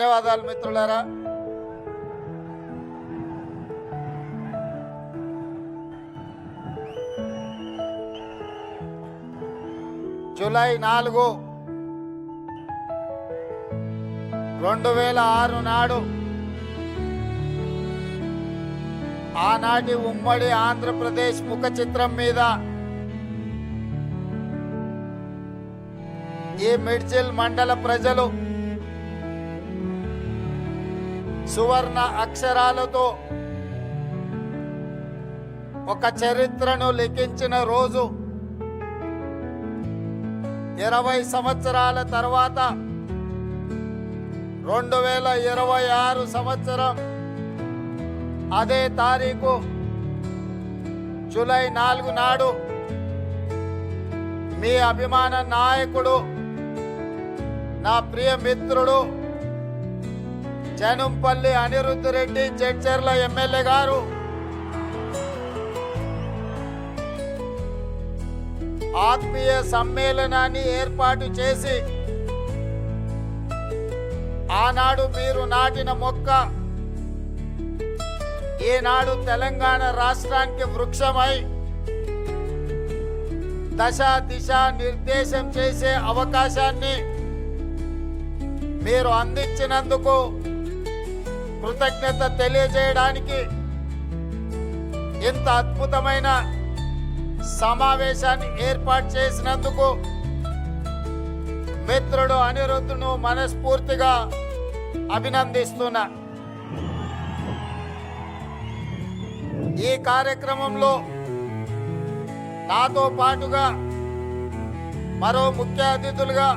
ధన్యవాదాలు మిత్రులారా. జూలై 4, 2006 నాడు ఆనాటి ఉమ్మడి ఆంధ్రప్రదేశ్ ముఖ చిత్రం మీద ఈ మిడ్జిల్ మండల ప్రజలు సువర్ణ అక్షరాలతో ఒక చరిత్రను లిఖించిన రోజు. 20 సంవత్సరాల తర్వాత 2026 సంవత్సరం అదే తారీఖు జూలై 4 నాడు మీ అభిమాన నాయకుడు, నా ప్రియ మిత్రుడు జనంపల్లి అనిరుద్ధ్ రెడ్డి జడ్చర్ల ఎమ్మెల్యే గారు ఆత్మీయ సమ్మేళనాన్ని ఏర్పాటు చేసి ఆనాడు మీరు నాటిన మొక్క ఈనాడు తెలంగాణ రాష్ట్రానికి వృక్షమై దశ దిశ నిర్దేశం చేసే అవకాశాన్ని మీరు అందించినందుకు కృతజ్ఞత తెలియజేయడానికి ఇంత అద్భుతమైన సమావేశాన్ని ఏర్పాటు చేసినందుకు మిత్రుడు అనిరుద్ధును మనస్ఫూర్తిగా అభినందిస్తున్నా. ఈ కార్యక్రమంలో నాతో పాటుగా మరో ముఖ్య అతిథులుగా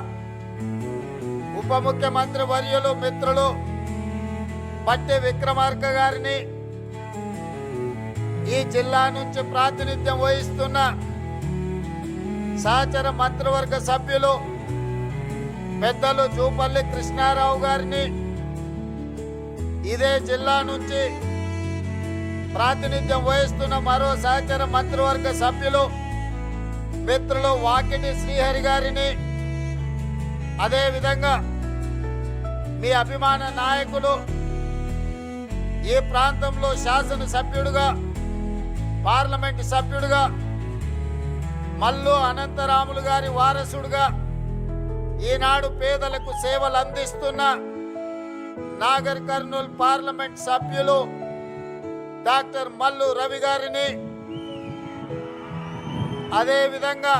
ఉప ముఖ్యమంత్రి వర్యులు మిత్రులు పట్టి విక్రమార్క గారిని, ఈ జిల్లా నుంచి ప్రాతినిధ్యం వహిస్తున్న సహచర మంత్రివర్గ సభ్యులు పెద్దలు జూపల్లి కృష్ణారావు గారిని, ఇదే జిల్లా నుంచి ప్రాతినిధ్యం వహిస్తున్న మరో సహచర మంత్రివర్గ సభ్యులు మిత్రులు వాకిటి శ్రీహరి గారిని, అదేవిధంగా మీ అభిమాన నాయకులు, ఈ ప్రాంతంలో శాసనసభ్యుడుగా పార్లమెంటు సభ్యుడిగా మల్లు అనంతరాములు గారి వారసుడుగా ఈనాడు పేదలకు సేవలు అందిస్తున్న నాగర్ కర్నూల్ పార్లమెంట్ సభ్యులు డాక్టర్ మల్లు రవి గారిని, అదేవిధంగా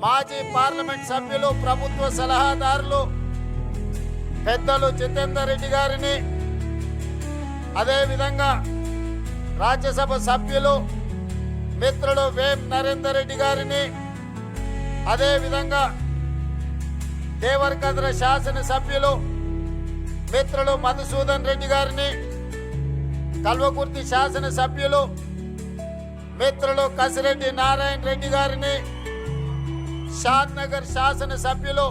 మాజీ పార్లమెంట్ సభ్యులు ప్రభుత్వ సలహాదారులు పెద్దలు జితేందర్ రెడ్డి గారిని, అదేవిధంగా రాజ్యసభ సభ్యులు మిత్రుడు వేం నరేందర్ రెడ్డి గారిని, అదేవిధంగా దేవరకద్ర శాసనసభ్యులు మిత్రులు మధుసూదన్ రెడ్డి గారిని, కల్వకుర్తి శాసనసభ్యులు మిత్రులు కసిరెడ్డి నారాయణ రెడ్డి గారిని, షాద్ నగర్ శాసనసభ్యులు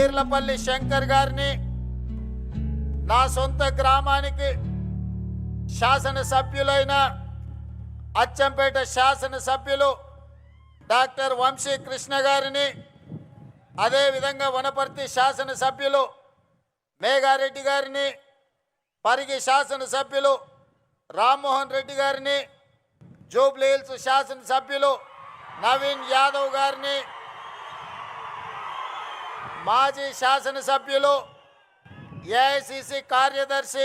ఈర్లపల్లి శంకర్ గారిని, నా సొంత గ్రామానికి శాసనసభ్యులైన అచ్చంపేట శాసనసభ్యులు డాక్టర్ వంశీ కృష్ణ గారిని, అదేవిధంగా వనపర్తి శాసనసభ్యులు మేఘారెడ్డి గారిని, పరిగి శాసనసభ్యులు రామ్మోహన్ రెడ్డి గారిని, జూబ్లీ హిల్స్ శాసనసభ్యులు నవీన్ యాదవ్ గారిని, మాజీ శాసనసభ్యులు ఏఐసిసి కార్యదర్శి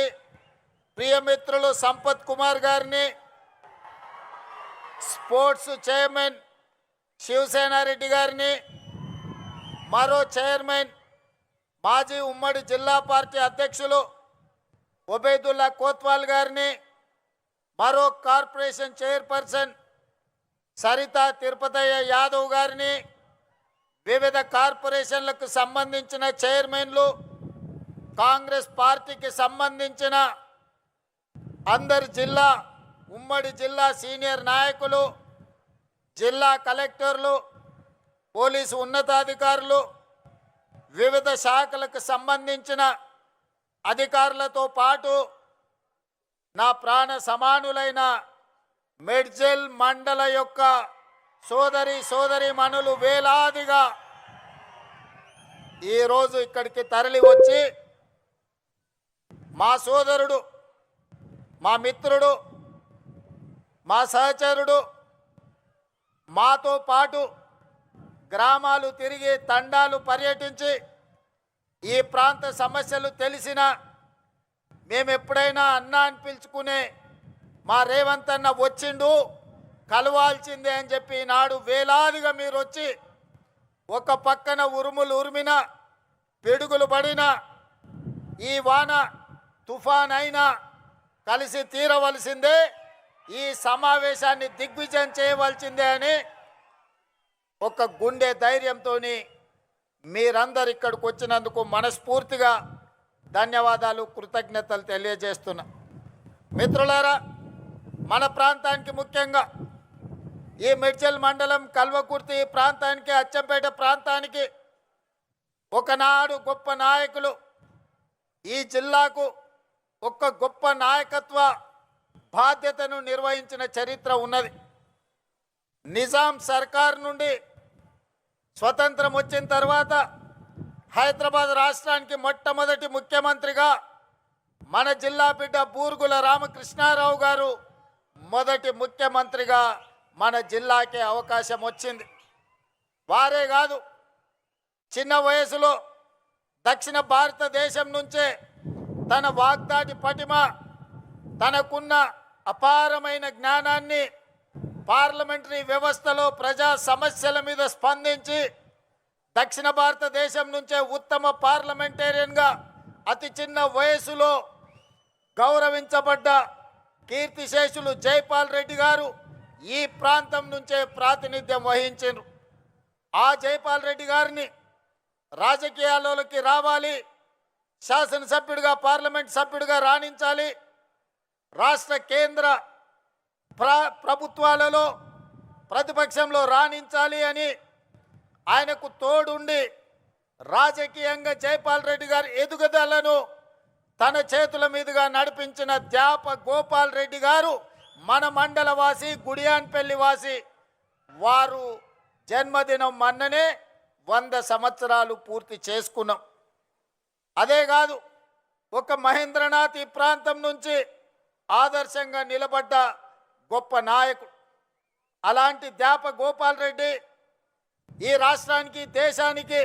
ప్రియమిత్రులు సంపత్ కుమార్ గారిని, స్పోర్ట్స్ చైర్మన్ శివసేనారెడ్డి గారిని, మరో చైర్మన్ మాజీ ఉమ్మడి జిల్లా పార్టీ అధ్యక్షులు ఒబేదుల్లా కోత్వాల్ గారిని, మరో కార్పొరేషన్ చైర్పర్సన్ సరితా తిరుపతయ్య యాదవ్ గారిని, వివిధ కార్పొరేషన్లకు సంబంధించిన చైర్మన్లు, కాంగ్రెస్ పార్టీకి సంబంధించిన అందరి జిల్లా ఉమ్మడి జిల్లా సీనియర్ నాయకులు, జిల్లా కలెక్టర్లు, పోలీసు ఉన్నతాధికారులు, వివిధ శాఖలకు సంబంధించిన అధికారులతో పాటు నా ప్రాణ సమానులైన మిడ్జిల్ మండల యొక్క సోదరీమణులు వేలాదిగా ఈరోజు ఇక్కడికి తరలి వచ్చి మా సోదరుడు, మా మిత్రుడు, మా సహచరుడు మాతో పాటు గ్రామాలు తిరిగి తండాలు పర్యటించి ఈ ప్రాంత సమస్యలు తెలిసిన మేము ఎప్పుడైనా అన్న అని పిలుచుకునే మా రేవంత్ అన్న వచ్చిండు కలవాల్సిందే అని చెప్పి నాడు వేలాదిగా మీరు వచ్చి ఒక పక్కన ఉరుములు ఉరిమిన పిడుగులు పడిన ఈ వాన తుఫాన్ అయినా కలిసి తీరవలసిందే, ఈ సమావేశాన్ని దిగ్విజయం చేయవలసిందే అని ఒక గుండె ధైర్యంతో మీరందరు ఇక్కడికి వచ్చినందుకు మనస్ఫూర్తిగా ధన్యవాదాలు, కృతజ్ఞతలు తెలియజేస్తున్నా. మిత్రులారా, మన ప్రాంతానికి ముఖ్యంగా ఈ మిడ్చల్ మండలం కల్వకుర్తి ప్రాంతానికి, అచ్చంపేట ప్రాంతానికి ఒకనాడు గొప్ప నాయకులు, ఈ జిల్లాకు ఒక గొప్ప నాయకత్వ బాధ్యతను నిర్వహించిన చరిత్ర ఉన్నది. నిజాం సర్కార్ నుండి స్వతంత్రం వచ్చిన తర్వాత హైదరాబాద్ రాష్ట్రానికి మొట్టమొదటి ముఖ్యమంత్రిగా మన జిల్లా బిడ్డ బూర్గుల రామకృష్ణారావు గారు మొదటి ముఖ్యమంత్రిగా మన జిల్లాకి అవకాశం వచ్చింది. వారే కాదు, చిన్న వయసులో దక్షిణ భారతదేశం నుంచే తన వాగ్దాటి పటిమ, తనకున్న అపారమైన జ్ఞానాన్ని పార్లమెంటరీ వ్యవస్థలో ప్రజా సమస్యల మీద స్పందించి దక్షిణ భారతదేశం నుంచే ఉత్తమ పార్లమెంటేరియన్గా అతి చిన్న వయసులో గౌరవించబడ్డ కీర్తిశేషులు జైపాల్ రెడ్డి గారు ఈ ప్రాంతం నుంచే ప్రాతినిధ్యం వహించారు. ఆ జైపాల్ రెడ్డి గారిని రాజకీయాల్లోకి రావాలి, శాసనసభ్యుడిగా పార్లమెంట్ సభ్యుడిగా రాణించాలి, రాష్ట్ర కేంద్ర ప్రభుత్వాలలో ప్రతిపక్షంలో రాణించాలి అని ఆయనకు తోడుండి రాజకీయంగా జైపాల్ రెడ్డి గారి ఎదుగుదలను తన చేతుల మీదుగా నడిపించిన ద్యాప గోపాల్ రెడ్డి గారు మన మండలవాసి, గుడియాన్పల్లి వాసి. వారు జన్మదినం మొన్ననే 100 సంవత్సరాలు పూర్తి చేసుకున్నాం. అదే కాదు, ఒక మహేంద్రనాథ్ ఈ ప్రాంతం నుంచి ఆదర్శంగా నిలబడ్డ గొప్ప నాయకుడు. అలాంటి ద్యాప గోపాల్ రెడ్డి ఈ రాష్ట్రానికి, దేశానికి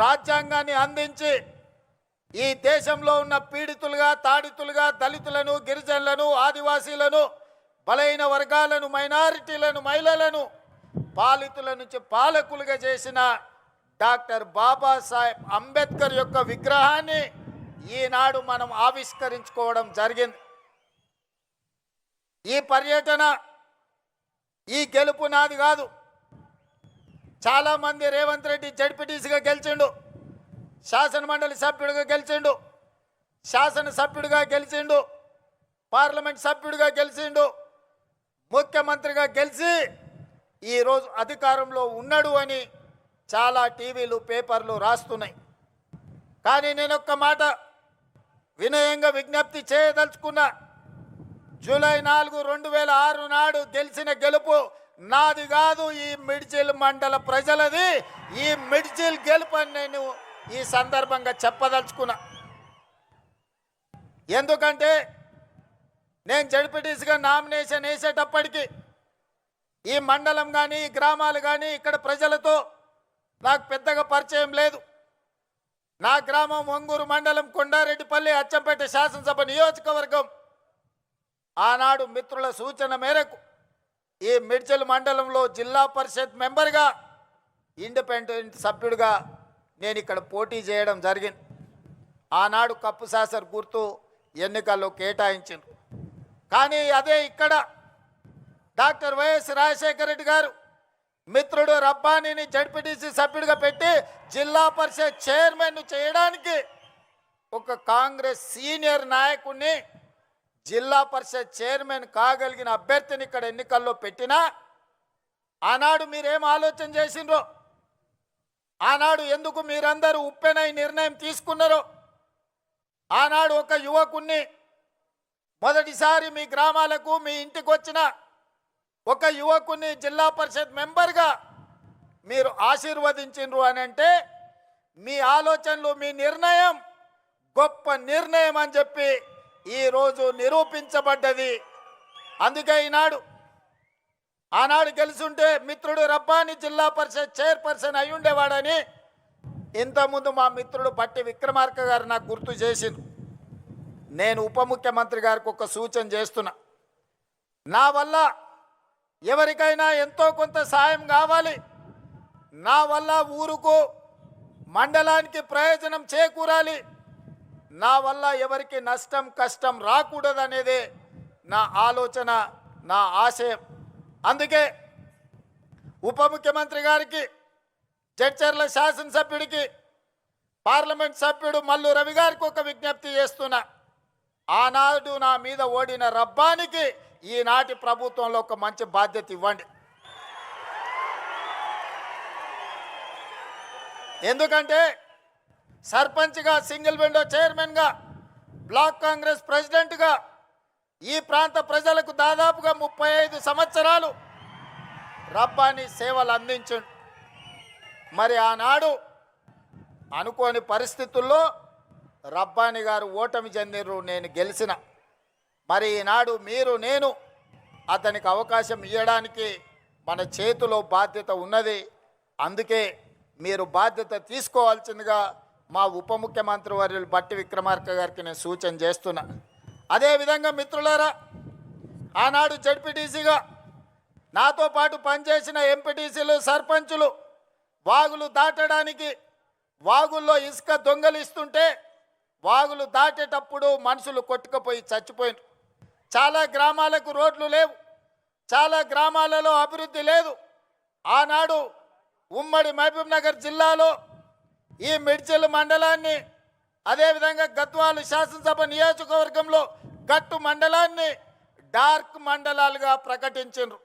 రాజ్యాంగాన్ని అందించి ఈ దేశంలో ఉన్న పీడితులుగా, తాడితులుగా, దళితులను, గిరిజనులను, ఆదివాసీలను, బలైన వర్గాలను, మైనారిటీలను, మహిళలను పాలితుల నుంచి పాలకులుగా చేసిన డాక్టర్ బాబాసాహెబ్ అంబేద్కర్ యొక్క విగ్రహాన్ని ఈనాడు మనం ఆవిష్కరించుకోవడం జరిగింది. ఈ పర్యటన, ఈ గెలుపు నాది కాదు. చాలామంది రేవంత్ రెడ్డి జడ్పీటీసీగా గెలిచిండు, శాసనమండలి సభ్యుడిగా గెలిచిండు, శాసనసభ్యుడిగా గెలిచిండు, పార్లమెంట్ సభ్యుడిగా గెలిచిండు, ముఖ్యమంత్రిగా గెలిచి ఈరోజు అధికారంలో ఉన్నాడు అని చాలా టీవీలు, పేపర్లు రాస్తున్నాయి. కానీ నేను ఒక్క మాట వినయంగా విజ్ఞప్తి చేయదలుచుకున్నా. జూలై 4, 2006 నాడు గెలిచిన గెలుపు నాది కాదు, ఈ మిడ్జిల్ మండల ప్రజలది. ఈ మిడ్జిల్ గెలుపు అని నేను ఈ సందర్భంగా చెప్పదలుచుకున్నా. ఎందుకంటే నేను జడ్పీటీసీగా నామినేషన్ వేసేటప్పటికి ఈ మండలం కానీ, ఈ గ్రామాలు కానీ, ఇక్కడ ప్రజలతో నాకు పెద్దగా పరిచయం లేదు. నా గ్రామం ఒంగూరు మండలం, కొండారెడ్డిపల్లి, అచ్చంపేట శాసనసభ నియోజకవర్గం. ఆనాడు మిత్రుల సూచన మేరకు ఈ మిడ్చల్ మండలంలో జిల్లా పరిషత్ మెంబర్గా, ఇండిపెండెంట్ సభ్యుడిగా నేను ఇక్కడ పోటీ చేయడం జరిగింది. ఆనాడు కప్పు శాసర్ గుర్తు ఎన్నికల్లో కేటాయించింది. కానీ అదే ఇక్కడ డాక్టర్ వైఎస్ రాజశేఖర రెడ్డి గారు మిత్రుడు రబ్బానీని జడ్పీటీసీ సభ్యుడిగా పెట్టి జిల్లా పరిషత్ చైర్మన్ చేయడానికి ఒక కాంగ్రెస్ సీనియర్ నాయకుడిని, జిల్లా పరిషత్ చైర్మన్ కాగలిగిన అభ్యర్థిని ఇక్కడ ఎన్నికల్లో పెట్టినా ఆనాడు మీరేం ఆలోచన చేసిండ్రో, ఆనాడు ఎందుకు మీరందరూ ఉప్పెనై నిర్ణయం తీసుకున్నారో, ఆనాడు ఒక యువకుణ్ణి మొదటిసారి మీ గ్రామాలకు, మీ ఇంటికి వచ్చిన ఒక యువకుని జిల్లా పరిషత్ మెంబర్గా మీరు ఆశీర్వదించిండ్రు అని అంటే మీ ఆలోచనలు, మీ నిర్ణయం గొప్ప నిర్ణయం అని చెప్పి ఈరోజు నిరూపించబడ్డది. అందుకే ఆనాడు గెలుచుంటే మిత్రుడు రబ్బాని జిల్లా పరిషత్ చైర్పర్సన్ అయి ఉండేవాడని ఇంతకుముందు మా మిత్రుడు బట్టి విక్రమార్క గారు నాకు గుర్తు చేసింది. నేను ఉప ముఖ్యమంత్రి గారికి ఒక సూచన చేస్తున్నా. నా వల్ల ఎవరికైనా ఎంతో కొంత సాయం కావాలి, నా వల్ల ఊరుకు మండలానికి ప్రయోజనం చేకూరాలి, నా వల్ల ఎవరికి నష్టం కష్టం రాకూడదనేదే నా ఆలోచన, నా ఆశయం. అందుకే ఉప ముఖ్యమంత్రి గారికి, జడ్చర్ల శాసనసభ్యుడికి, పార్లమెంట్ సభ్యుడు మల్లు రవి గారికి ఒక విజ్ఞప్తి చేస్తున్నా. ఆనాడు నా మీద ఓడిన రబ్బానికి ఈనాటి ప్రభుత్వంలో ఒక మంచి బాధ్యత ఇవ్వండి. ఎందుకంటే సర్పంచ్గా, సింగిల్ విండో చైర్మన్గా, బ్లాక్ కాంగ్రెస్ ప్రెసిడెంట్గా ఈ ప్రాంత ప్రజలకు దాదాపుగా 35 సంవత్సరాలు రబ్బాని సేవలు అందించండి. మరి ఆనాడు అనుకోని పరిస్థితుల్లో రబ్బాని గారు ఓటమి చెందిరు, నేను గెలిచిన. మరి ఈనాడు నేను అతనికి అవకాశం ఇవ్వడానికి మన చేతిలో బాధ్యత ఉన్నది. అందుకే మీరు బాధ్యత తీసుకోవాల్సిందిగా మా ఉప ముఖ్యమంత్రి వర్యులు బట్టి విక్రమార్క గారికి నేను సూచన చేస్తున్నా. అదేవిధంగా మిత్రులారా, ఆనాడు జడ్పీటీసీగా నాతో పాటు పనిచేసిన ఎంపీటీసీలు, సర్పంచులు వాగులు దాటడానికి, వాగుల్లో ఇసుక దొంగలిస్తుంటే వాగులు దాటేటప్పుడు మనుషులు కొట్టుకుపోయి చచ్చిపోయినారు. చాలా గ్రామాలకు రోడ్లు లేవు, చాలా గ్రామాలలో అభివృద్ధి లేదు. ఆనాడు ఉమ్మడి మహబూబ్ నగర్ జిల్లాలో ఈ మిడ్చిల్ మండలాన్ని, అదేవిధంగా గద్వాల శాసనసభ నియోజకవర్గంలో గట్టు మండలాన్ని డార్క్ మండలాలుగా ప్రకటించారు.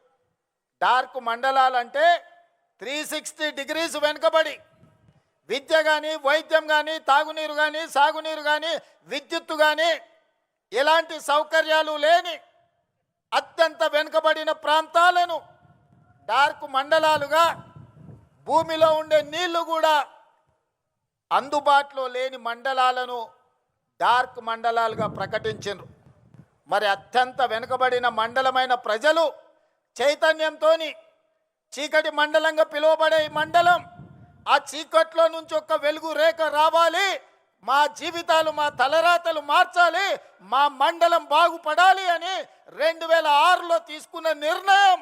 డార్క్ మండలాలంటే 360 డిగ్రీస్ వెనుకబడి విద్య కానీ, వైద్యం కానీ, తాగునీరు కానీ, సాగునీరు కానీ, విద్యుత్తు కానీ ఎలాంటి సౌకర్యాలు లేని అత్యంత వెనుకబడిన ప్రాంతాలను డార్క్ మండలాలుగా, భూమిలో ఉండే నీళ్లు కూడా అందుబాటులో లేని మండలాలను డార్క్ మండలాలుగా ప్రకటించారు. మరి అత్యంత వెనుకబడిన మండలమైన ప్రజలు చైతన్యంతో చీకటి మండలంగా పిలువబడే ఈ మండలం, ఆ చీకట్లో నుంచి ఒక వెలుగు రేఖ రావాలి, మా జీవితాలు, మా తలరాతలు మార్చాలి, మా మండలం బాగుపడాలి అని 2006లో తీసుకున్న నిర్ణయం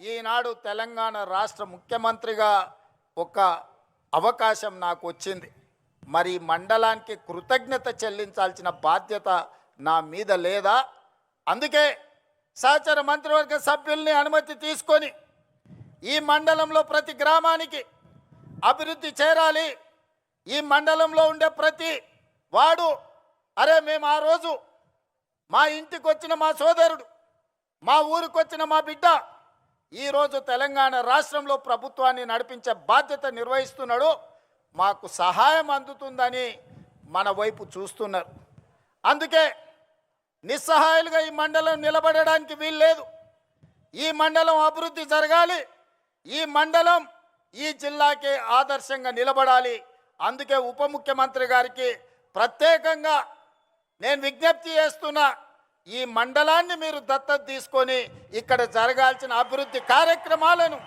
ఈనాడు తెలంగాణ రాష్ట్ర ముఖ్యమంత్రిగా ఒక అవకాశం నాకు వచ్చింది. మరి మండలానికి కృతజ్ఞత చెల్లించాల్సిన బాధ్యత నా మీద లేదా? అందుకే సహచర మంత్రివర్గ సభ్యుల్ని అనుమతి తీసుకొని ఈ మండలంలో ప్రతి గ్రామానికి అభివృద్ధి చేరాలి. ఈ మండలంలో ఉండే ప్రతి వాడు, అరే మేము ఆ రోజు మా ఇంటికి వచ్చిన మా సోదరుడు, మా ఊరికి వచ్చిన మా బిడ్డ ఈరోజు తెలంగాణ రాష్ట్రంలో ప్రభుత్వాన్ని నడిపించే బాధ్యత నిర్వహిస్తున్నాడు, మాకు సహాయం అందుతుందని మన వైపు చూస్తున్నారు. అందుకే నిస్సహాయాలుగా ఈ మండలం నిలబడడానికి వీల్లేదు. ఈ మండలం అభివృద్ధి జరగాలి, ఈ మండలం ఈ జిల్లాకే ఆదర్శంగా నిలబడాలి. అందుకే ఉప ముఖ్యమంత్రి గారికి ప్రత్యేకంగా నేను విజ్ఞప్తి చేస్తున్నా, ఈ మండలాన్ని మీరు దత్తత తీసుకొని ఇక్కడ జరగాల్సిన అభివృద్ధి కార్యక్రమాలను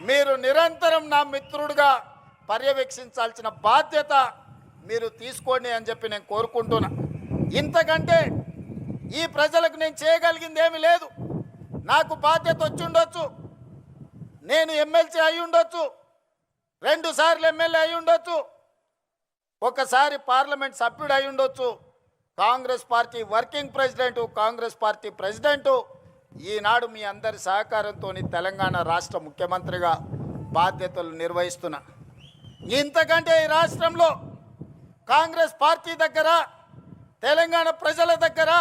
మీరు నిరంతరం నా మిత్రుడిగా పర్యవేక్షించాల్సిన బాధ్యత మీరు తీసుకోండి అని చెప్పి నేను కోరుకుంటున్నా. ఇంతకంటే ఈ ప్రజలకు నేను చేయగలిగింది ఏమీ లేదు. నాకు బాధ్యత వచ్చి ఉండొచ్చు, నేను ఎమ్మెల్సీ అయి ఉండొచ్చు, 2 సార్లు ఎమ్మెల్యే అయి ఉండొచ్చు, ఒకసారి పార్లమెంట్ సభ్యుడు అయి ఉండొచ్చు, Congress party working president, Congress party president. ఈనాడు మీ అందరి సహకారంతో తెలంగాణ రాష్ట్ర ముఖ్యమంత్రిగా బాధ్యతలు నిర్వహిస్తున్నా. ఇంతకంటే ఈ రాష్ట్రంలో కాంగ్రెస్ పార్టీ దగ్గర, తెలంగాణ ప్రజల దగ్గర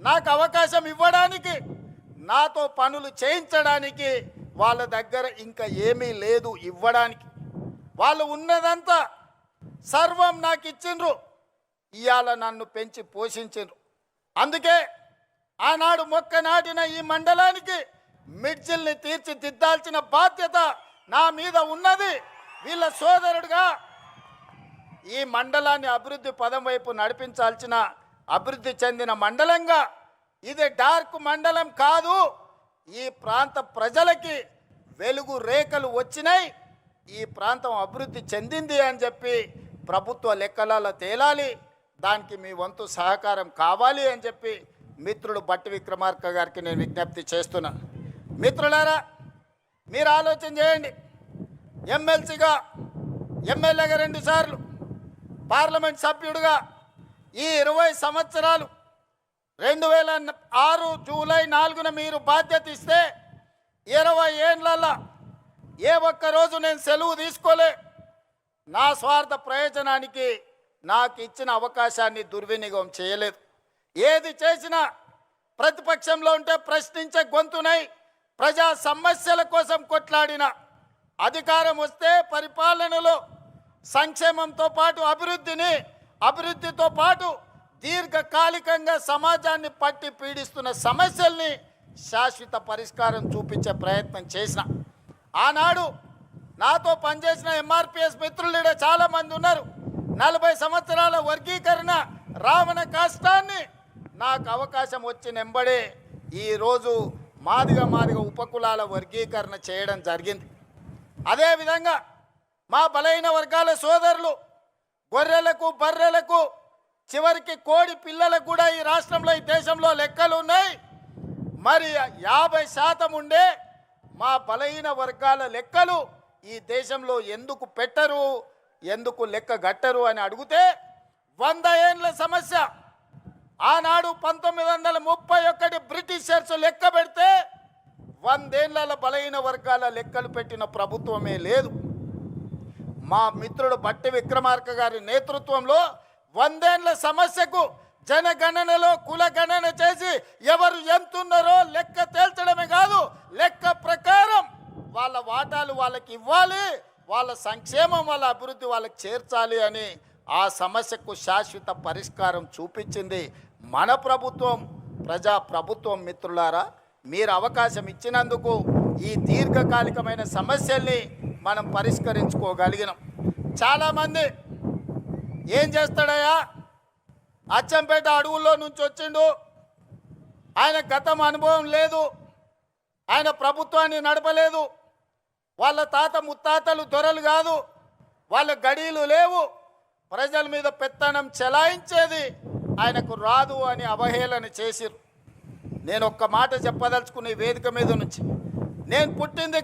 నాకు అవకాశం ఇవ్వడానికి, నాతో పనులు చేయించడానికి వాళ్ళ దగ్గర ఇంకా ఏమీ లేదు ఇవ్వడానికి. వాళ్ళు ఉన్నదంతా సర్వం నాకు ఇచ్చిండ్రు, ఇవాళ నన్ను పెంచి పోషించిండ్రు. అందుకే ఆనాడు మొక్క నాటిన ఈ మండలానికి మిడ్జిల్ని తీర్చిదిద్దాల్సిన బాధ్యత నా మీద ఉన్నది. వీళ్ళ సోదరుడుగా ఈ మండలాన్ని అభివృద్ధి పదం వైపు నడిపించాల్సిన అభివృద్ధి చెందిన మండలంగా ఇది డార్క్ మండలం కాదు. ఈ ప్రాంత ప్రజలకి వెలుగు రేఖలు వచ్చినాయి, ఈ ప్రాంతం అభివృద్ధి చెందింది అని చెప్పి ప్రభుత్వ లెక్కలలో తేలాలి. దానికి మీ వంతు సహకారం కావాలి అని చెప్పి మిత్రుడు బట్టి విక్రమార్క గారికి నేను విజ్ఞప్తి చేస్తున్నా. మిత్రులారా, మీరు ఆలోచన చేయండి. ఎమ్మెల్సీగా, ఎమ్మెల్యేగా 2 సార్లు, పార్లమెంట్ సభ్యుడిగా ఈ 20 సంవత్సరాలు 2006 జూలై 4న మీరు బాధ్యత ఇస్తే 20 ఏళ్ళల్లో ఏ ఒక్కరోజు నేను సెలవు తీసుకోలే. నా స్వార్థ ప్రయోజనానికి నాకు ఇచ్చిన అవకాశాన్ని దుర్వినియోగం చేయలేదు. ఏది చేసినా ప్రతిపక్షంలో ఉంటే ప్రశ్నించే గొంతునై ప్రజా సమస్యల కోసం కొట్లాడిన, అధికారం వస్తే పరిపాలనలో సంక్షేమంతో పాటు అభివృద్ధితో పాటు దీర్ఘకాలికంగా సమాజాన్ని పట్టి పీడిస్తున్న సమస్యల్ని శాశ్వత పరిష్కారం చూపించే ప్రయత్నం చేసిన. ఆనాడు నాతో పనిచేసిన ఎంఆర్పిఎస్ మిత్రులు చాలామంది ఉన్నారు. 40 సంవత్సరాల వర్గీకరణ రావణ కష్టాన్ని నాకు అవకాశం వచ్చిన ఎంబడే ఈరోజు మాదిగ ఉపకులాల వర్గీకరణ చేయడం జరిగింది. అదేవిధంగా మా బలైన వర్గాల సోదరులు గొర్రెలకు, బర్రెలకు, చివరికి కోడి పిల్లలకు కూడా ఈ రాష్ట్రంలో, ఈ దేశంలో లెక్కలు ఉన్నాయి. మరి 50% ఉండే మా బలహీన వర్గాల లెక్కలు ఈ దేశంలో ఎందుకు పెట్టరు, ఎందుకు లెక్క గట్టరు అని అడిగితే 100 ఏండ్ల సమస్య. ఆనాడు 1931 బ్రిటిషర్స్ లెక్క పెడితే 100 ఏళ్ల బలహీన వర్గాల లెక్కలు పెట్టిన ప్రభుత్వమే లేదు. మా మిత్రుడు బట్టి విక్రమార్క గారి నేతృత్వంలో 100 ఏళ్ల సమస్యకు జనగణనలో కులగణన చేసి ఎవరు ఎంతున్నారో లెక్క తేల్చడమే కాదు, లెక్క ప్రకారం వాళ్ళ వాటాలు వాళ్ళకి ఇవ్వాలి, వాళ్ళ సంక్షేమం, వాళ్ళ అభివృద్ధి వాళ్ళకి చేర్చాలి అని ఆ సమస్యకు శాశ్వత పరిష్కారం చూపించింది మన ప్రభుత్వం, ప్రజా ప్రభుత్వం. మిత్రులారా, మీరు అవకాశం ఇచ్చినందుకు ఈ దీర్ఘకాలికమైన సమస్యల్ని మనం పరిష్కరించుకోగలిగినాం. చాలామంది ఏం చేస్తాడయ్యా, అచ్చంపేట అడవుల్లో నుంచి వచ్చిండు, ఆయన గతం అనుభవం లేదు, ఆయన ప్రభుత్వాన్ని నడపలేదు, వాళ్ళ తాత ముత్తాతలు దొరలు కాదు, వాళ్ళ గడీలు లేవు, ప్రజల మీద పెత్తనం చెలాయించేది ఆయనకు రాదు అని అవహేళన చేసిరు. నేను ఒక్క మాట చెప్పదలుచుకున్న ఈ వేదిక మీద నుంచి, నేను పుట్టింది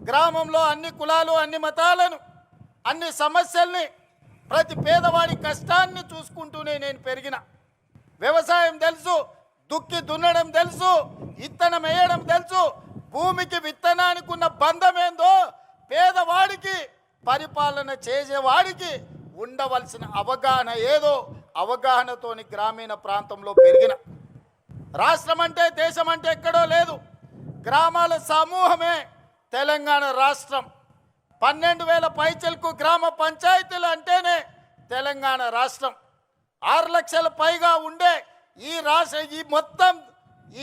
గ్రామంలో అన్ని కులాలు, అన్ని మతాలను, అన్ని సమస్యల్ని, ప్రతి పేదవాడి కష్టాన్ని చూసుకుంటూనే నేను పెరిగిన. వ్యవసాయం తెలుసు, దుక్కి దున్నడం తెలుసు, విత్తనం వేయడం తెలుసు, భూమికి విత్తనానికి ఉన్న బంధం ఏందో పేదవాడికి, పరిపాలన చేసేవాడికి ఉండవలసిన అవగాహన ఏదో అవగాహనతోని గ్రామీణ ప్రాంతంలో పెరిగిన. రాష్ట్రం అంటే, దేశం అంటే ఎక్కడో లేదు, గ్రామాల సమూహమే తెలంగాణ రాష్ట్రం. 12,000 పైచలకు గ్రామ పంచాయతీలు అంటేనే తెలంగాణ రాష్ట్రం. 6 లక్షల పైగా ఉండే ఈ మొత్తం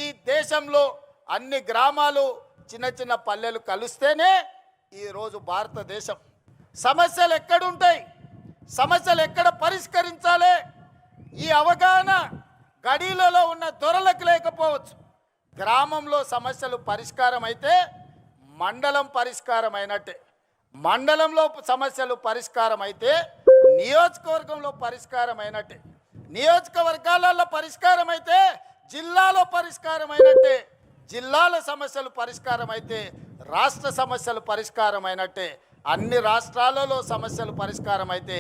ఈ దేశంలో అన్ని గ్రామాలు, చిన్న పల్లెలు కలిస్తేనే ఈరోజు భారతదేశం. సమస్యలు ఎక్కడుంటాయి, సమస్యలు ఎక్కడ పరిష్కరించాలి, ఈ అవగాహన గడీలలో ఉన్న దొరలకు లేకపోవచ్చు. గ్రామంలో సమస్యలు పరిష్కారం అయితే మండలం పరిష్కారం అయినట్టే, మండలంలో సమస్యలు పరిష్కారం అయితే నియోజకవర్గంలో పరిష్కారం అయినట్టే, నియోజకవర్గాలలో పరిష్కారం అయితే జిల్లాలో పరిష్కారం అయినట్టే, జిల్లాల సమస్యలు పరిష్కారం అయితే రాష్ట్ర సమస్యలు పరిష్కారం అయినట్టే, అన్ని రాష్ట్రాలలో సమస్యలు పరిష్కారం అయితే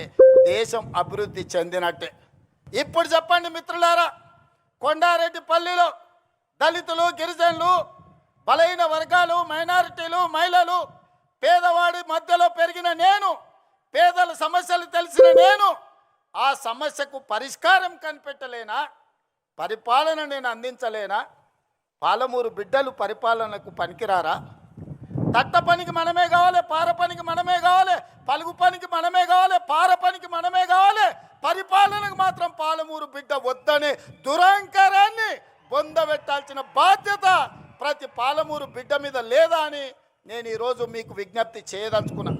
దేశం అభివృద్ధి చెందినట్టే. ఇప్పుడు చెప్పండి మిత్రులారా, కొండారెడ్డిపల్లిలో దళితులు, గిరిజనులు, బలహీన వర్గాలు, మైనారిటీలు, మహిళలు, పేదవాడి మధ్యలో పెరిగిన నేను, పేదల సమస్యలు తెలిసిన నేను ఆ సమస్యకు పరిష్కారం కనిపెట్టలేనా, పరిపాలన నేను అందించలేనా? పాలమూరు బిడ్డలు పరిపాలనకు పనికిరారా? తట్ట పనికి మనమే కావాలి, పార పనికి మనమే కావాలి, పలుగు పనికి మనమే కావాలి, పార పనికి మనమే కావాలి, పరిపాలనకు మాత్రం పాలమూరు బిడ్డ వద్దనే దురహంకారాన్ని బొందబెట్టాల్సిన బాధ్యత ప్రతి పాలమూరు బిడ్డ మీద లేదా అని నేను ఈరోజు మీకు విజ్ఞప్తి చేయదలుచుకున్నా.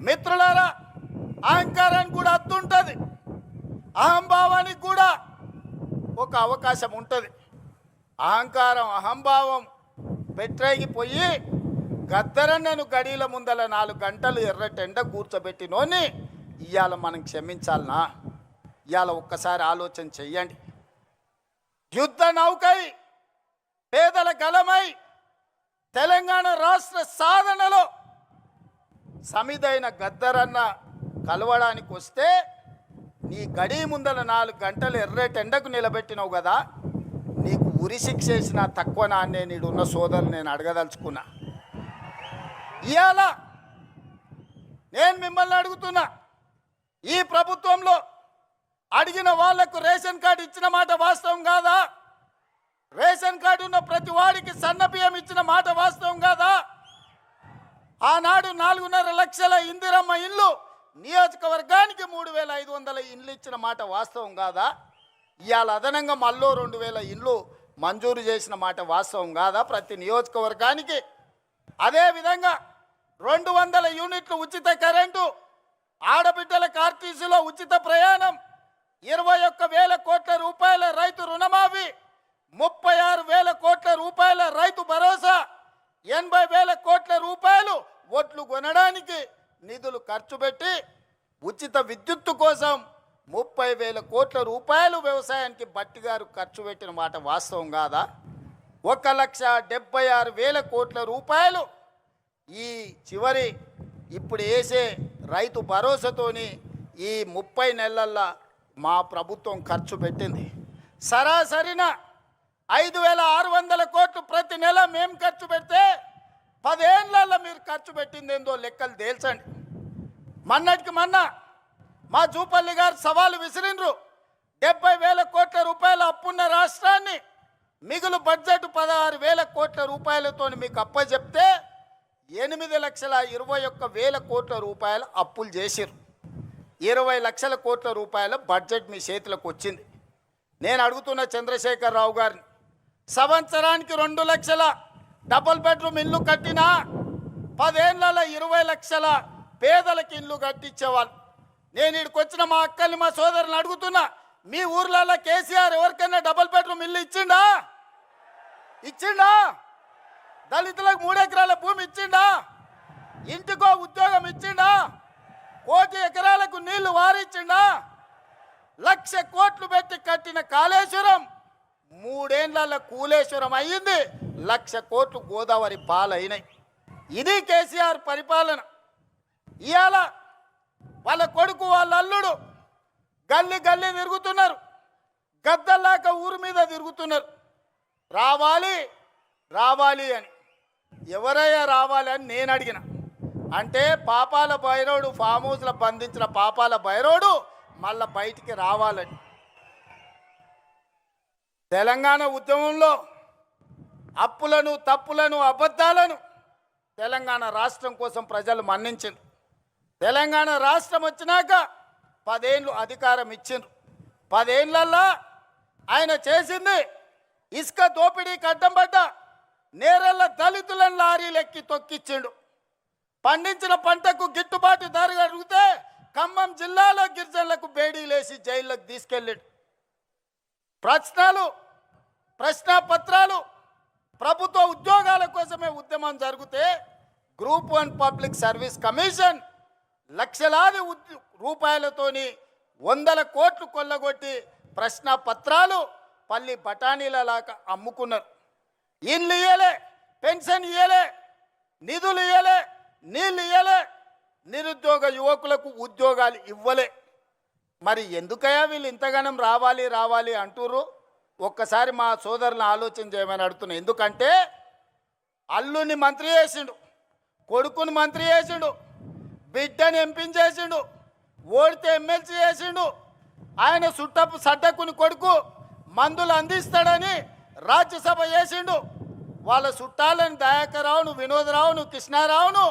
మిత్రులారా, అహంకారానికి కూడా అత్తుంటుంది, అహంభావానికి కూడా ఒక అవకాశం ఉంటుంది. అహంకారం అహంభావం పెట్టేగిపోయి గద్దరన్నను గడిల ముందల 4 గంటలు ఎర్రటెండ కూర్చోబెట్టినోని ఇవాళ మనం క్షమించాలనా? ఇవాళ ఒక్కసారి ఆలోచన చెయ్యండి. యుద్ధ నౌకై పేదల గలమై తెలంగాణ రాష్ట్ర సాధనలో సమిదైన గద్దరన్న కలవడానికి వస్తే నీ గడి ముందల 4 గంటలు ఎర్రటెండకు నిలబెట్టినావు కదా, నీకు ఉరి శిక్ష వేసిన తక్కువ నాన్నే నీడున్న సోదరులు నేను అడగదలుచుకున్నా. ఇవాళ నేను మిమ్మల్ని అడుగుతున్నా, ఈ ప్రభుత్వంలో అడిగిన వాళ్లకు రేషన్ కార్డు ఇచ్చిన మాట వాస్తవం కాదా? రేషన్ కార్డు ఉన్న ప్రతి వాడికి సన్న బియ్యం ఇచ్చిన మాట వాస్తవం కాదా? ఆనాడు 4.5 లక్షల ఇందిరమ్మ ఇల్లు నియోజకవర్గానికి 3,500 ఇండ్లు ఇచ్చిన మాట వాస్తవం కాదా? ఇవాళ అదనంగా మళ్ళీ 2,000 ఇండ్లు మంజూరు చేసిన మాట వాస్తవం కాదా ప్రతి నియోజకవర్గానికి? అదేవిధంగా 200 యూనిట్లు ఉచిత కరెంటు, ఆడబిడ్డలకు ఆర్టీసీలో ఉచిత ప్రయాణం, 21,000 కోట్ల రూపాయల రైతు రుణమాఫీ, 36,000 కోట్ల రూపాయల రైతు భరోసా, 80,000 కోట్ల రూపాయలు ఓట్లు కొనడానికి నిధులు ఖర్చు పెట్టి ఉచిత విద్యుత్తు కోసం 30,000 కోట్ల రూపాయలు వ్యవసాయానికి బట్టి గారు ఖర్చు పెట్టిన మాట వాస్తవం కాదా? 1,76,000 కోట్ల రూపాయలు ఈ చివరి ఇప్పుడు వేసే రైతు భరోసాతోని ఈ 30 నెలల్లో మా ప్రభుత్వం ఖర్చు పెట్టింది. సరాసరిన 5,600 కోట్లు ప్రతి నెల మేము ఖర్చు పెడితే 10 ఏళ్లలో మీరు ఖర్చు పెట్టింది ఏందో లెక్కలు తేల్చండి. మొన్నటికి మొన్న మా జూపల్లి గారు సవాలు విసిరిండ్రు. 70,000 కోట్ల రూపాయల అప్పున్న రాష్ట్రాన్ని మిగులు బడ్జెట్ 16,000 కోట్ల రూపాయలతో మీకు అప్పచెప్తే 8,21,000 కోట్ల రూపాయల అప్పులు చేసిర్రు. 20 లక్షల కోట్ల రూపాయల బడ్జెట్ మీ చేతులకు వచ్చింది. నేను అడుగుతున్న చంద్రశేఖరరావు గారిని, సంవత్సరానికి 2 లక్షల డబుల్ బెడ్రూమ్ ఇల్లు కట్టినా 10 ఏళ్లలో 20 లక్షల పేదలకు ఇల్లు కట్టించేవాళ్ళు. నేను ఇక్కడికి వచ్చిన మా అక్కల్ని మా సోదరుని అడుగుతున్నా, మీ ఊర్లలో కేసీఆర్ ఎవరికైనా డబుల్ బెడ్రూమ్ ఇల్లు ఇచ్చిండా? దళితులకు 3 ఎకరాల భూమి ఇచ్చిండా? ఇంటికో ఉద్యోగం ఇచ్చిండా? 1,000 ఎకరాలకు నీళ్లు వారిచ్చిండా? 1,00,000 కోట్లు పెట్టి కట్టిన కాళేశ్వరం 3 ఏళ్లలో కూలేశ్వరం అయ్యింది. 1,00,000 కోట్లు గోదావరి పాలైనాయి. ఇది కేసీఆర్ పరిపాలన. ఇవాళ వాళ్ళ కొడుకు వాళ్ళ అల్లుడు గల్లీ గల్లీ తిరుగుతున్నారు, గద్దల్లాక ఊరు మీద తిరుగుతున్నారు. రావాలి రావాలి అని. ఎవరయ్యా రావాలి అని నేను అడిగిన. అంటే పాపాల భైరవుడు ఫామ్ హౌస్లో బంధించిన పాపాల భైరవుడు మళ్ళా బయటికి రావాలని. తెలంగాణ ఉద్యమంలో అప్పులను తప్పులను అబద్ధాలను తెలంగాణ రాష్ట్రం కోసం ప్రజలు మన్నించారు. తెలంగాణ రాష్ట్రం వచ్చినాక 10 ఏళ్ళు అధికారం ఇచ్చిండ్రు. 10 ఏళ్లల్లో ఆయన చేసింది ఇసుక దోపిడీకి అడ్డం పడ్డ నేరెళ్ళ దళితులను లారీలెక్కి తొక్కిచ్చిండు. పండించిన పంటకు గిట్టుబాటు ధర అడిగితే ఖమ్మం జిల్లాలో గిరిజనులకు బేడీలేసి జైల్లోకి తీసుకెళ్ళాడు. ప్రశ్నాపత్రాలు ప్రభుత్వ ఉద్యోగాల కోసమే ఉద్యమం జరిగితే గ్రూప్ 1 పబ్లిక్ సర్వీస్ కమిషన్ లక్షలాది రూపాయలతోని 100 కోట్లు కొల్లగొట్టి ప్రశ్నాపత్రాలు పల్లి బఠానీలలాగా అమ్ముకున్నారు. ఇండ్లు ఇయ్యలే, పెన్షన్ ఇయ్యలే, నిధులు ఇయ్యలే, నీళ్ళు ఇయ్యలే, నిరుద్యోగ యువకులకు ఉద్యోగాలు ఇవ్వలే. మరి ఎందుకయ్యా వీళ్ళు ఇంతగానం రావాలి రావాలి అంటుర్రు? ఒక్కసారి మా సోదరులను ఆలోచన చేయమని అడుగుతున్నా. ఎందుకంటే అల్లుని మంత్రి చేసిండు, కొడుకుని మంత్రి చేసిండు, బిడ్డని ఎంపీని చేసిండు, ఓడితే ఎమ్మెల్సీ చేసిండు. ఆయన సుట్టపు సడ్డకుని కొడుకు మందులు అందిస్తాడని రాజ్యసభ చేసిండు. వాళ్ళ చుట్టాలని దయాకర్రావును, వినోదరావును, కృష్ణారావును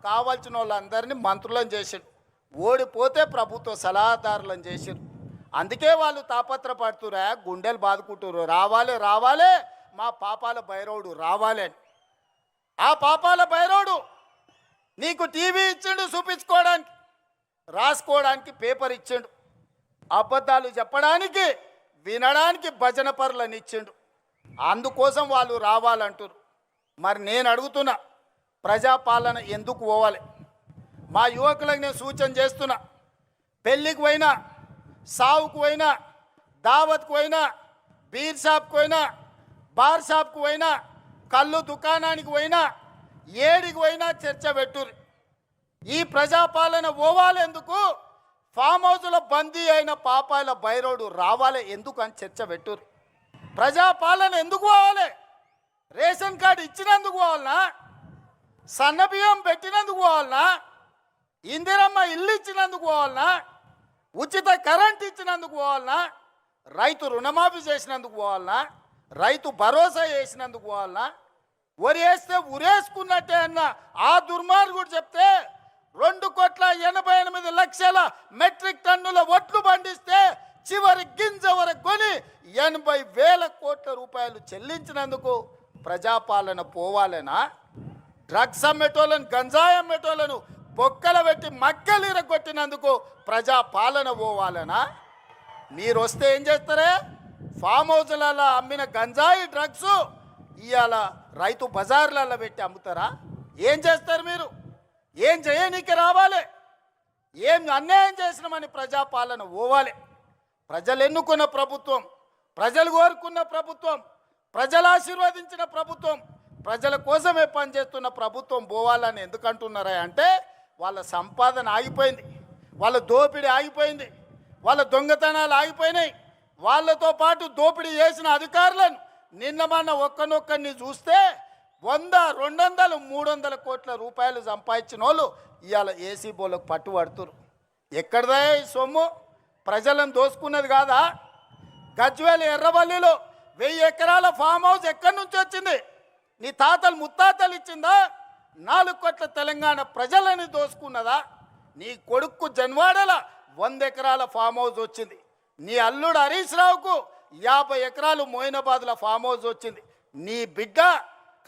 కావాల్సిన వాళ్ళందరినీ మంత్రులను చేసిండు. ఓడిపోతే ప్రభుత్వ సలహాదారులను చేసిండు. అందుకే వాళ్ళు తాపత్రపడుతురా, గుండెలు బాదుకుంటున్నారు, రావాలి రావాలి మా పాపాల భైరవుడు రావాలి అని. ఆ పాపాల భైరవుడు నీకు టీవీ ఇచ్చిండు చూపించుకోవడానికి, రాసుకోవడానికి పేపర్ ఇచ్చిండు, అబద్ధాలు చెప్పడానికి వినడానికి భజన పరులను ఇచ్చిండు. అందుకోసం వాళ్ళు రావాలంటారు. మరి నేను అడుగుతున్నా, ప్రజాపాలన ఎందుకు పోవాలి? మా యువకులకు నేను సూచన చేస్తున్నా, పెళ్ళికి పోయినా, సావుకు పోయినా, దావత్కు పోయినా, బీర్ షాప్కి పోయినా, బార్ షాప్కి పోయినా, కళ్ళు దుకాణానికి పోయినా, ఏడికి పోయినా చర్చ పెట్టుర్రి. ఈ ప్రజాపాలన పోవాలి ఎందుకు? ఫామ్ హౌస్లో బందీ అయిన పాపాల బైరోడు రావాలి ఎందుకు అని చర్చ పెట్టుర్రి. ప్రజాపాలన ఎందుకు పోవాలి? రేషన్ కార్డు ఇచ్చినందుకు పోవాలనా? సన్నబియ్యం పెట్టినందుకు పోవాలనా? ఇందిరమ్మ ఇల్లు ఇచ్చినందుకు పోవాలనా? ఉచిత కరెంట్ ఇచ్చినందుకు పోవాలనా? రైతు రుణమాఫీ చేసినందుకు పోవాలనా? రైతు భరోసా చేసినందుకు పోవాలనా? వరి వేస్తే ఉరేసుకున్నట్టే అన్న ఆ దుర్మార్గుడు చెప్తే 2,88,00,000 మెట్రిక్ టన్నుల ఒట్లు పండిస్తే చివరి గింజ వరకు కొని 80,000 కోట్ల రూపాయలు చెల్లించినందుకు ప్రజాపాలన పోవాలనా? డ్రగ్స్ అమ్మేటోళ్ళను, గంజాయి అమ్మేటోళ్ళను బొక్కల పెట్టి మక్కలిరగొట్టినందుకు ప్రజాపాలన పోవాలనా? మీరు వస్తే ఏం చేస్తారే? ఫామ్ హౌస్లలో అమ్మిన గంజాయి డ్రగ్స్ ఇవాళ రైతు బజార్లలో పెట్టి అమ్ముతారా? ఏం చేస్తారు మీరు? ఏం చేయనీకి రావాలి? ఏం అన్యాయం చేసినామని ప్రజాపాలన పోవాలి. ప్రజలు ఎన్నుకున్న ప్రభుత్వం, ప్రజలు కోరుకున్న ప్రభుత్వం, ప్రజలు ఆశీర్వదించిన ప్రభుత్వం, ప్రజల కోసమే పనిచేస్తున్న ప్రభుత్వం పోవాలని ఎందుకంటున్నారా అంటే వాళ్ళ సంపాదన ఆగిపోయింది, వాళ్ళ దోపిడీ ఆగిపోయింది, వాళ్ళ దొంగతనాలు ఆగిపోయినాయి. వాళ్ళతో పాటు దోపిడీ చేసిన అధికారులను నిన్న మొన్న ఒక్కనొక్కరిని చూస్తే 100, 200, 300 కోట్ల రూపాయలు సంపాదించిన వాళ్ళు ఇవాళ ఏసీ బోలకు పట్టుబడుతురు. ఎక్కడదా ఈ సొమ్ము? ప్రజలను దోసుకున్నది కాదా? గజ్వేల్ ఎర్రవల్లిలో 1000 ఎకరాల ఫామ్ హౌస్ ఎక్కడి నుంచి వచ్చింది? నీ తాతలు ముత్తాతలు ఇచ్చిందా? 4 కోట్ల తెలంగాణ ప్రజలని దోసుకున్నదా? నీ కొడుకు జన్వాడల 100 ఎకరాల ఫామ్ హౌస్ వచ్చింది. నీ అల్లుడు హరీష్ రావుకు 50 ఎకరాలు మోయినాబాద్ల ఫామ్ హౌస్ వచ్చింది. నీ బిడ్డ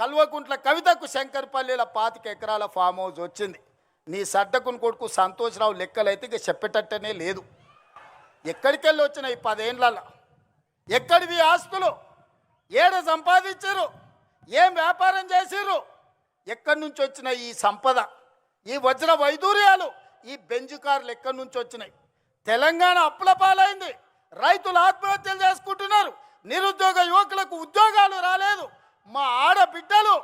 కల్వకుంట్ల కవితకు శంకర్పల్లిల 25 ఎకరాల ఫామ్ హౌస్ వచ్చింది. నీ సడ్డకుని కొడుకు సంతోష్రావు లెక్కలైతే ఇక చెప్పేటట్టనే లేదు. ఎక్కడికెళ్ళి వచ్చినాయి 10 ఏళ్ళలో? ఎక్కడివి ఆస్తులు? ఏడ సంపాదించారు? ఏం వ్యాపారం చేసిర్రు? ఎక్కడి నుంచి వచ్చిన ఈ సంపద, ఈ వజ్ర వైదూర్యాలు, ఈ బెంజు కార్లు ఎక్కడి నుంచి వచ్చినాయి? తెలంగాణ అప్పుల పాలైంది, రైతులు ఆత్మహత్యలు చేసుకుంటున్నారు, నిరుద్యోగ యువకులకు ఉద్యోగాలు రాలేదు. మా ఆడబిడ్డలు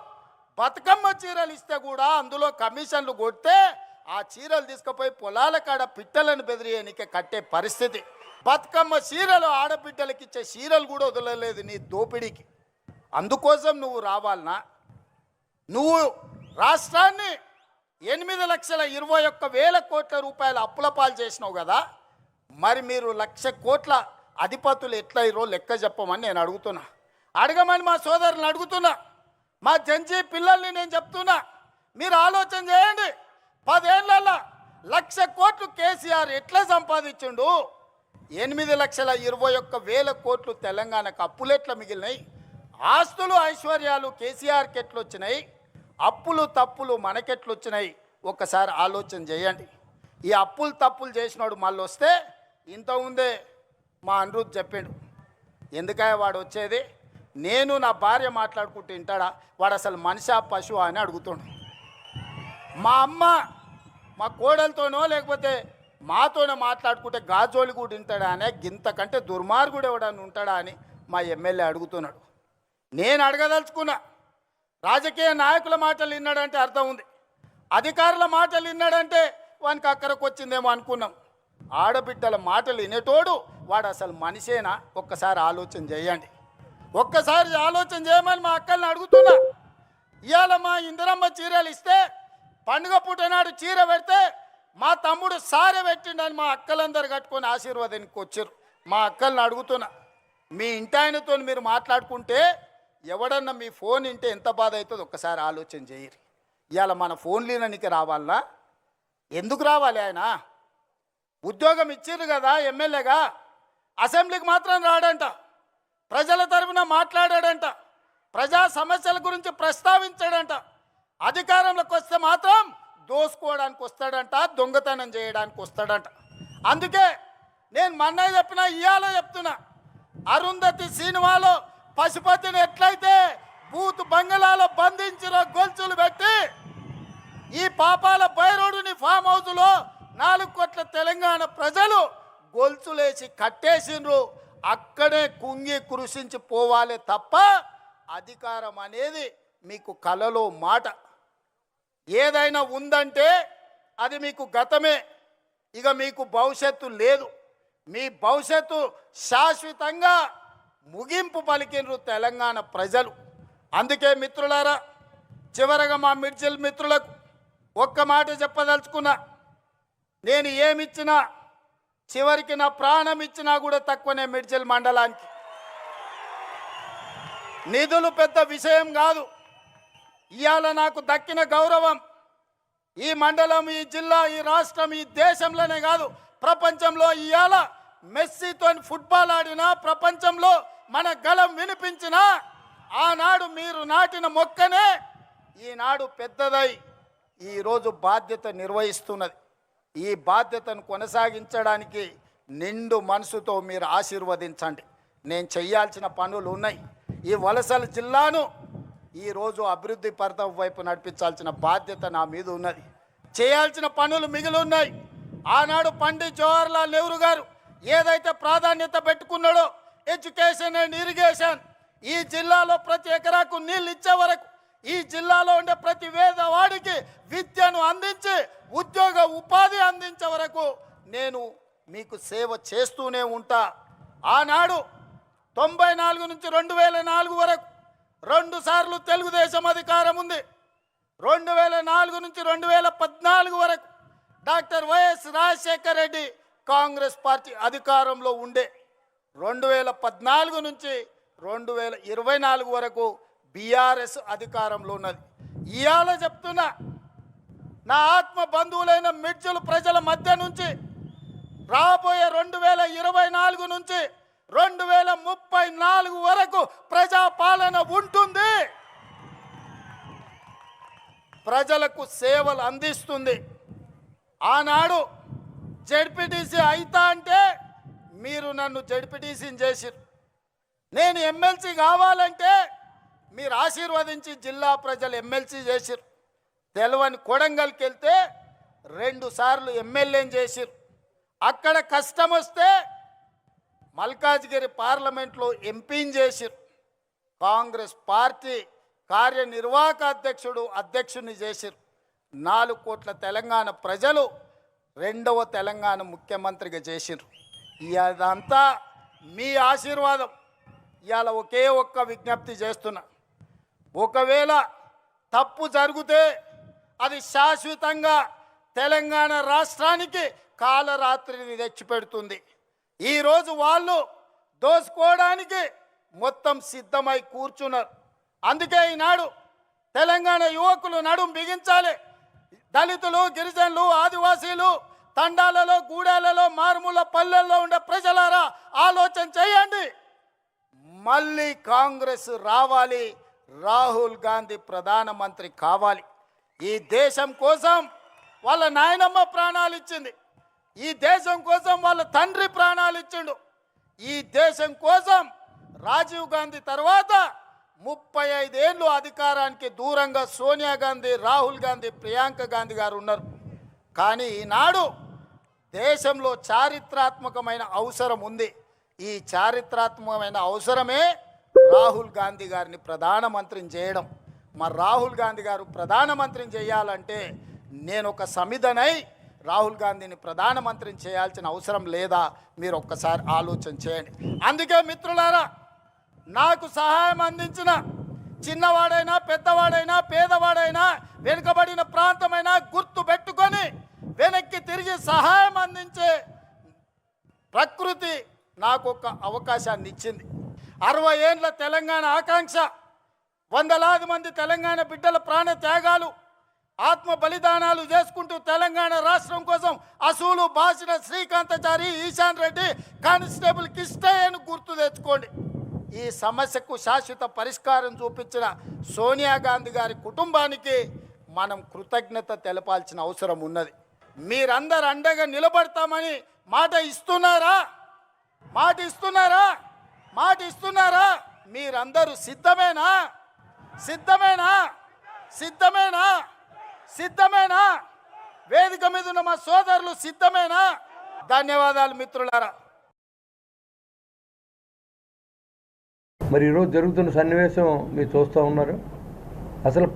బతుకమ్మ చీరలు ఇస్తే కూడా అందులో కమిషన్లు కొడితే ఆ చీరలు తీసుకుపోయి పొలాల కాడ పిట్టలను బెదిరియనికే కట్టే పరిస్థితి. బతుకమ్మ చీరలు ఆడబిడ్డలకి ఇచ్చే చీరలు కూడా వదలలేదు నీ దోపిడీకి. అందుకోసం నువ్వు రావాలనా? నువ్వు రాష్ట్రాన్ని 8,21,000 కోట్ల రూపాయల అప్పుల పాలు చేసినావు కదా, మరి మీరు 1,00,000 కోట్ల అధిపతులు ఎట్లయిరో లెక్క చెప్పమని నేను అడుగుతున్నా. అడగమని మా సోదరులను అడుగుతున్నా, మా జంజీ పిల్లల్ని నేను చెప్తున్నా. మీరు ఆలోచన చేయండి. 10 ఏళ్లలో 1,00,000 కోట్లు కేసీఆర్ ఎట్లా సంపాదించిండు? 8,21,000 కోట్లు తెలంగాణకు అప్పులు ఎట్లా మిగిలినాయి? ఆస్తులు ఐశ్వర్యాలు కేసీఆర్కి ఎట్లు వచ్చినాయి? అప్పులు తప్పులు మనకెట్లు వచ్చినాయి? ఒక్కసారి ఆలోచన చేయండి. ఈ అప్పులు తప్పులు చేసినాడు మళ్ళీ వస్తే ఇంతకుముందే మా అనిరుద్ధ్ చెప్పాడు, ఎందుకయ్య వాడు వచ్చేది? నేను నా భార్య మాట్లాడుకుంటూ వింటాడా? వాడు అసలు మనిషా పశువా అని అడుగుతాడు. మా అమ్మ మా కోడలతోనో లేకపోతే మాతోనే మాట్లాడుకుంటే గాజోలి కూడా వింటాడా అనే గింతకంటే దుర్మార్గుడు ఎవడని ఉంటాడా అని మా ఎమ్మెల్యే అడుగుతున్నాడు. నేను అడగదలుచుకున్నా, రాజకీయ నాయకుల మాటలు విన్నాడంటే అర్థం ఉంది, అధికారుల మాటలు విన్నాడంటే వానికి అక్కడికి వచ్చిందేమో అనుకున్నాం. ఆడబిడ్డల మాటలు వినేటోడు వాడు అసలు మనిషేనా? ఒక్కసారి ఆలోచన చేయండి. ఒక్కసారి ఆలోచన చేయమని మా అక్కల్ని అడుగుతున్నా. ఇవాళ మా ఇందిరమ్మ చీరలు ఇస్తే పండుగ పూట నాడు చీర పెడితే మా తమ్ముడు సారె పెట్టిండని మా అక్కలందరూ కట్టుకొని ఆశీర్వాదానికి వచ్చారు. మా అక్కల్ని అడుగుతున్నా, మీ ఇంటి ఆయనతో మీరు మాట్లాడుకుంటే ఎవడన్నా మీ ఫోన్ వింటే ఎంత బాధ అవుతుందో ఒక్కసారి ఆలోచన చేయరు. ఇవాళ మన ఫోన్లీననికి రావాలనా? ఎందుకు రావాలి? ఆయన ఉద్యోగం ఇచ్చిర్రు కదా ఎమ్మెల్యేగా, అసెంబ్లీకి మాత్రం రాడంట, ప్రజల తరఫున మాట్లాడాడంట, ప్రజా సమస్యల గురించి ప్రస్తావించాడంట. అధికారంలోకి వస్తే మాత్రం దోసుకోవడానికి వస్తాడంట, దొంగతనం చేయడానికి వస్తాడంట. అందుకే నేను మొన్న చెప్పిన, ఇవాళ చెప్తున్నా, అరుంధతి సినిమాలో పశుపతిని ఎట్లయితే బూత్ బంగళాలో బంధించిన గొలుసులు పెట్టి ఈ పాపాల భైరవుడిని ఫామ్ హౌస్లో 4 కోట్ల తెలంగాణ ప్రజలు గొలుసులేసి కట్టేసిండ్రు. అక్కడే కుంగి కృషించి పోవాలే తప్ప అధికారం అనేది మీకు కలలో మాట. ఏదైనా ఉందంటే అది మీకు గతమే, ఇక మీకు భవిష్యత్తు లేదు. మీ భవిష్యత్తు శాశ్వతంగా ముగింపు పలికినరు తెలంగాణ ప్రజలు. అందుకే మిత్రులారా, చివరగా మా మిర్చిల్ మిత్రులకు ఒక్క మాట చెప్పదలుచుకున్నా, నేను ఏమిచ్చినా చివరికి నా ప్రాణం ఇచ్చినా కూడా తక్కువనే. మిర్చిల్ మండలానికి నిధులు పెద్ద విషయం కాదు. ఇవాళ నాకు దక్కిన గౌరవం ఈ మండలం, ఈ జిల్లా, ఈ రాష్ట్రం, ఈ దేశంలోనే కాదు ప్రపంచంలో. ఇవాళ మెస్సీతో ఫుట్బాల్ ఆడినా, ప్రపంచంలో మన గలం వినిపించినా, ఆనాడు మీరు నాటిన మొక్కనే ఈనాడు పెద్దదై ఈరోజు బాధ్యత నిర్వహిస్తున్నది. ఈ బాధ్యతను కొనసాగించడానికి నిండు మనసుతో మీరు ఆశీర్వదించండి. నేను చేయాల్సిన పనులు ఉన్నాయి. ఈ వలసల జిల్లాను ఈరోజు అభివృద్ధి పథం వైపు నడిపించాల్సిన బాధ్యత నా మీద ఉన్నది. చేయాల్సిన పనులు మిగిలి ఉన్నాయి. ఆనాడు పండిత్ జవహర్లాల్ నెహ్రూ గారు ఏదైతే ప్రాధాన్యత పెట్టుకున్నాడో, ఎడ్యుకేషన్ అండ్ ఇరిగేషన్, ఈ జిల్లాలో ప్రతి ఎకరాకు నీళ్ళు ఇచ్చే వరకు, ఈ జిల్లాలో ఉండే ప్రతి పేదవాడికి విద్యను అందించి ఉద్యోగ ఉపాధి అందించే వరకు నేను మీకు సేవ చేస్తూనే ఉంటా. ఆనాడు 94 నుంచి 2004 వరకు 2 సార్లు తెలుగుదేశం అధికారం ఉంది. 2004 నుంచి 2014 వరకు doctor YS Rajasekhara Reddy Congress party అధికారంలో ఉండే. 2014 నుంచి 2024 వరకు బీఆర్ఎస్ అధికారంలో ఉన్నది. ఇవాళ చెప్తున్నా, నా ఆత్మ బంధువులైన మిర్చులు ప్రజల మధ్య నుంచి రాబోయే 2024 నుంచి 2034 వరకు ప్రజాపాలన ఉంటుంది. ప్రజలకు సేవలు అందిస్తుంది. ఆనాడు జడ్పీటీసీ అయితా అంటే మీరు నన్ను జడ్పీటీసీని చేసిరు. నేను ఎమ్మెల్సీ కావాలంటే మీరు ఆశీర్వదించి జిల్లా ప్రజలు ఎమ్మెల్సీ చేసిరు. తెలవని కొడంగల్కి వెళ్తే 2 సార్లు ఎమ్మెల్యేని చేసిరు. అక్కడ కష్టం వస్తే మల్కాజ్గిరి పార్లమెంట్లో ఎంపీని చేసిరు. కాంగ్రెస్ పార్టీ కార్యనిర్వాహక అధ్యక్షుడిని చేసిరు. 4 కోట్ల తెలంగాణ ప్రజలు 2వ తెలంగాణ ముఖ్యమంత్రిగా చేసిరు. ఇదంతా మీ ఆశీర్వాదం. ఇవాళ ఒకే ఒక్క విజ్ఞప్తి చేస్తున్నా, ఒకవేళ తప్పు జరిగితే అది శాశ్వతంగా తెలంగాణ రాష్ట్రానికి కాలరాత్రిని తెచ్చిపెడుతుంది. ఈరోజు వాళ్ళు దోసుకోవడానికి మొత్తం సిద్ధమై కూర్చున్నారు. అందుకే ఈనాడు తెలంగాణ యువకులు నడుం బిగించాలి. దళితులు, గిరిజనులు, ఆదివాసీలు, తండాలలో, గూడాలలో, మారుమూల పల్లెల్లో ఉండే ప్రజలారా ఆలోచన చేయండి. మళ్ళీ కాంగ్రెస్ రావాలి, రాహుల్ గాంధీ ప్రధానమంత్రి కావాలి. ఈ దేశం కోసం వాళ్ళ నాయనమ్మ ప్రాణాలు ఇచ్చింది. ఈ దేశం కోసం వాళ్ళ తండ్రి ప్రాణాలు ఇచ్చిండు. ఈ దేశం కోసం రాజీవ్ గాంధీ తర్వాత 35 ఏళ్ళు అధికారానికి దూరంగా సోనియా గాంధీ, రాహుల్ గాంధీ, ప్రియాంక గాంధీ గారు ఉన్నారు. కానీ ఈనాడు దేశంలో చారిత్రాత్మకమైన అవసరం ఉంది. ఈ చారిత్రాత్మకమైన అవసరమే రాహుల్ గాంధీ గారిని ప్రధానమంత్రిని చేయడం. మరి రాహుల్ గాంధీ గారు ప్రధానమంత్రిని చేయాలంటే నేను ఒక సమిధనై రాహుల్ గాంధీని ప్రధానమంత్రిని చేయాల్సిన అవసరం లేదా? మీరు ఒక్కసారి ఆలోచన చేయండి. అందుకే మిత్రులారా, నాకు సహాయం అందించిన చిన్నవాడైనా, పెద్దవాడైనా, పేదవాడైనా, వెనుకబడిన ప్రాంతమైనా గుర్తు పెట్టుకొని వెనక్కి తిరిగి సహాయం అందించే ప్రకృతి నాకు ఒక అవకాశాన్ని ఇచ్చింది. 60 ఏళ్ళ తెలంగాణ ఆకాంక్ష, వందలాది మంది తెలంగాణ బిడ్డల ప్రాణ త్యాగాలు, ఆత్మ బలిదానాలు చేసుకుంటూ తెలంగాణ రాష్ట్రం కోసం అసూలు బాసిన శ్రీకాంతాచారి, ఈశాన్ రెడ్డి, కానిస్టేబుల్ కిష్టయ్యను గుర్తు తెచ్చుకోండి. ఈ సమస్యకు శాశ్వత పరిష్కారం చూపించిన సోనియా గాంధీ గారి కుటుంబానికి మనం కృతజ్ఞత తెలపాల్సిన అవసరం ఉన్నది. మీరందరు అండగా నిలబడతామని మాట ఇస్తున్నారా? మాట ఇస్తున్నారా? మాట ఇస్తున్నారా? మీరందరూ సిద్ధమేనా? సిద్ధమేనా? సిద్ధమేనా? సిద్ధమేనా? వేదిక మీద ఉన్న మా సోదరులు సిద్ధమేనా? ధన్యవాదాలు మిత్రులారా. మరి ఈరోజు జరుగుతున్న సన్నివేశం మీరు చూస్తూ ఉన్నారు. అసలు